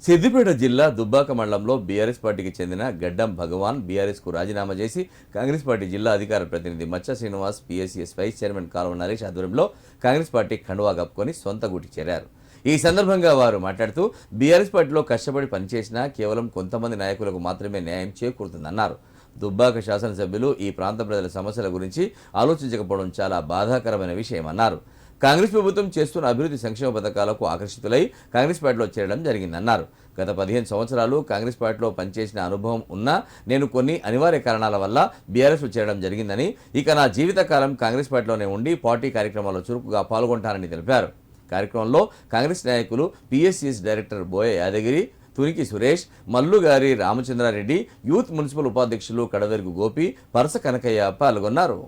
సిద్దిపేట జిల్లా దుబ్బాక మండలంలో బీఆర్ఎస్ పార్టీకి చెందిన గడ్డం భగవాన్ బీఆర్ఎస్కు రాజీనామా చేసి కాంగ్రెస్ పార్టీ జిల్లా అధికార ప్రతినిధి మచ్చ శ్రీనివాస్ పీఎస్సీఎస్ వైస్ చైర్మన్ కాలువ నరేష్ ఆధ్వర్యంలో కాంగ్రెస్ పార్టీ కండువా కప్పుకొని సొంత గూటికి చేరారు. ఈ సందర్భంగా వారు మాట్లాడుతూ బీఆర్ఎస్ పార్టీలో కష్టపడి పనిచేసినా కేవలం కొంతమంది నాయకులకు మాత్రమే న్యాయం చేకూరుతుందన్నారు. దుబ్బాక శాసనసభ్యులు ఈ ప్రాంత ప్రజల సమస్యల గురించి ఆలోచించకపోవడం చాలా బాధాకరమైన విషయమన్నారు. కాంగ్రెస్ ప్రభుత్వం చేస్తున్న అభివృద్ధి సంక్షేమ పథకాలకు ఆకర్షితులై కాంగ్రెస్ పార్టీలో చేరడం జరిగిందన్నారు. గత 15 సంవత్సరాలు కాంగ్రెస్ పార్టీలో పనిచేసిన అనుభవం ఉన్నా నేను కొన్ని అనివార్య కారణాల వల్ల బీఆర్ఎస్లో చేరడం జరిగిందని, ఇక నా జీవితకాలం కాంగ్రెస్ పార్టీలోనే ఉండి పార్టీ కార్యక్రమాల్లో చురుకుగా పాల్గొంటానని తెలిపారు. కార్యక్రమంలో కాంగ్రెస్ నాయకులు పీఎస్సీఎస్ డైరెక్టర్ బోయ యాదగిరి, తునికి సురేష్, మల్లుగారి రామచంద్రారెడ్డి, యూత్ మున్సిపల్ ఉపాధ్యక్షులు కడవెరుగు గోపి, పరస కనకయ్య పాల్గొన్నారు.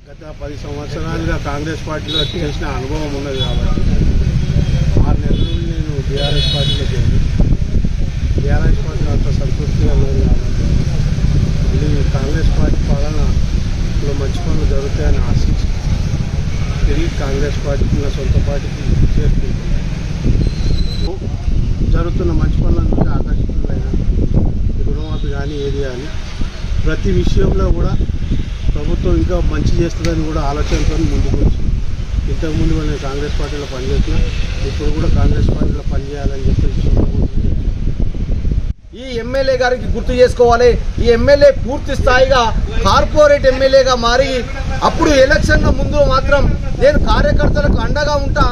గత 10 సంవత్సరాలుగా కాంగ్రెస్ పార్టీలో చేసిన అనుభవం ఉన్నది కాబట్టి 6 నెలల నుండి నేను బీఆర్ఎస్ పార్టీలో చేరి బీఆర్ఎస్ పార్టీలో అంత సంతృప్తిగా ఉన్నది కాబట్టి మళ్ళీ కాంగ్రెస్ పార్టీ పాలనలో మంచి పనులు జరుగుతాయని ఆశించి తిరిగి కాంగ్రెస్ పార్టీకి నా సొంత పార్టీకి చేరుకుంటున్నాను. జరుగుతున్న మంచి పనులను ఆకర్షితులైన రుణమాఫీ కానీ ఏది కానీ ప్రతి విషయంలో కూడా ప్రభుత్వం ఇంకా మంచి చేస్తుందని కూడా ఆలోచనతో ముందుకు వచ్చి ఇంతకుముందు నేను కాంగ్రెస్ పార్టీలో పనిచేసిన ఇప్పుడు కూడా కాంగ్రెస్ పార్టీలో పనిచేయాలని చెప్పేసి ఈ ఎమ్మెల్యే గారికి గుర్తు చేసుకోవాలి. ఈ ఎమ్మెల్యే పూర్తి స్థాయిగా కార్పొరేట్ ఎమ్మెల్యేగా మారి అప్పుడు ఎలక్షన్ల ముందు మాత్రం నేను కార్యకర్తలకు అండగా ఉంటా,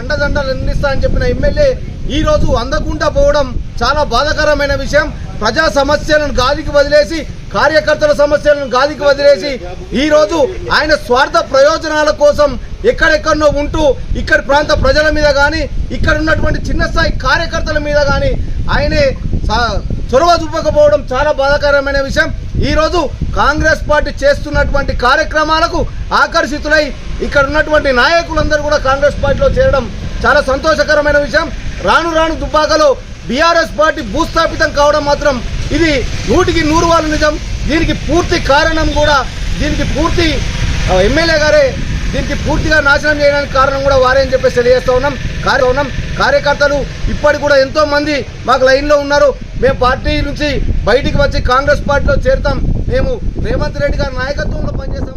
అండదండలు అందిస్తా అని చెప్పిన ఎమ్మెల్యే ఈ రోజు అందకుండా పోవడం చాలా బాధాకరమైన విషయం. ప్రజా సమస్యలను గాలికి వదిలేసి, కార్యకర్తల సమస్యలను గాలికి వదిలేసి ఈ రోజు ఆయన స్వార్థ ప్రయోజనాల కోసం ఎక్కడెక్కడో ఉంటూ ఇక్కడి ప్రాంత ప్రజల మీద కానీ, ఇక్కడ ఉన్నటువంటి చిన్న స్థాయి కార్యకర్తల మీద కానీ ఆయనే చొరవ చూపకపోవడం చాలా బాధాకరమైన విషయం. ఈ రోజు కాంగ్రెస్ పార్టీ చేస్తున్నటువంటి కార్యక్రమాలకు ఆకర్షితులై ఇక్కడ ఉన్నటువంటి నాయకులందరూ కూడా కాంగ్రెస్ పార్టీలో చేరడం చాలా సంతోషకరమైన విషయం. రాను రాను దుబ్బాకలో బీఆర్ఎస్ పార్టీ భూస్థాపితం కావడం మాత్రం ఇది 100కి 100 నిజం. దీనికి పూర్తి కారణం కూడా దీనికి పూర్తి ఎమ్మెల్యే గారే దీనికి పూర్తిగా నాశనం చేయడానికి కారణం కూడా వారే అని చెప్పేసి తెలియజేస్తూ ఉన్నాం. కార్యకర్తలు ఇప్పటికి కూడా ఎంతో మంది మాకు లైన్లో ఉన్నారు. మేము పార్టీ నుంచి బయటికి వచ్చి కాంగ్రెస్ పార్టీలో చేరుతాం, మేము రేవంత్ రెడ్డి గారి నాయకత్వంలో పనిచేస్తాం.